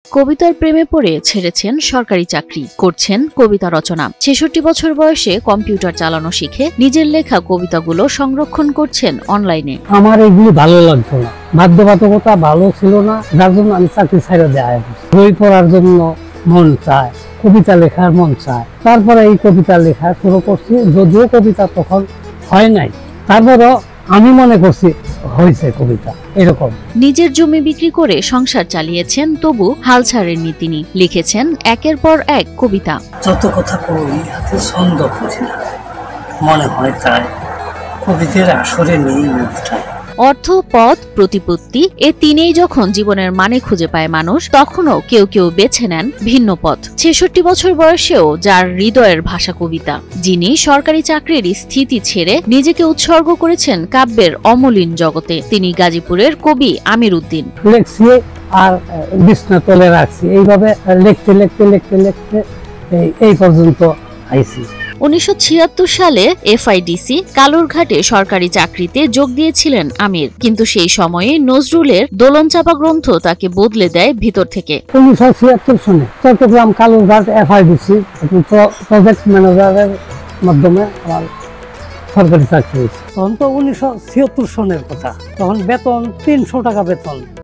কবিতার প্রেমে পড়ে ছেড়েছেন সরকারি চাকরি, করছেন কবিতা রচনা। ৬৬ বছর বয়সে কম্পিউটার চালানো শিখে নিজের লেখা কবিতাগুলো সংরক্ষণ করছেন অনলাইনে। আমার এগুলি ভালো লাগতো না, বাধ্যবাধকতা ভালো ছিল না, যার জন্য আমি চাকরি ছেড়ে দেয়। বই পড়ার জন্য মন চায়, কবিতা লেখার মন চায়, তারপরে এই কবিতা লেখা শুরু করছি। যদিও কবিতা তখন হয় নাই, তারপরও আমি মনে করছি হয়েছে কবিতা এরকম। নিজের জমি বিক্রি করে সংসার চালিয়েছেন, তবু হাল ছাড়েননি তিনি। লিখেছেন একের পর এক কবিতা। যত কথা কই হাতে ছন্দ খুঁজি না, মনে হয় তাই কবিদের আসরে নেই মুখটায়। অর্থ, পদ, প্রতিপত্তি এ তিনেই যখন জীবনের মানে খুঁজে পায় মানুষ, তখনও কেউ কেউ বেছে নেন ভিন্ন পথ। ৬৬ বছর বয়সেও যার হৃদয়ের ভাষা কবিতা, যিনি সরকারি চাকরির স্থিতি ছেড়ে নিজেকে উৎসর্গ করেছেন কাব্যের অমলিন জগতে, তিনি গাজীপুরের কবি আমির উদ্দিন। লেখছি আর বিছনা তলে রাখছি, এইভাবে লিখতে লিখতে লিখতে লিখতে এই পর্যন্ত আইছি। ১৯৭৬ সালে এফআইডিসি কালুরঘাটে সরকারি চাকরিতে যোগ দিয়েছিলেন আমির, কিন্তু সেই সময়ে নজরুলের দোলনচাপা গ্রন্থ তাকে বদলে দেয় ভিতর থেকে। ১৯৭৬ সনে চট্টগ্রাম কালুরঘাট এফআইডিসি প্রজেক্ট ম্যানেজারের মাধ্যমে আমার সরকারি চাকরি হয়েছে। তখন তো ১৯৭৬ সনের কথা, তখন বেতন ৩০০ টাকা বেতন।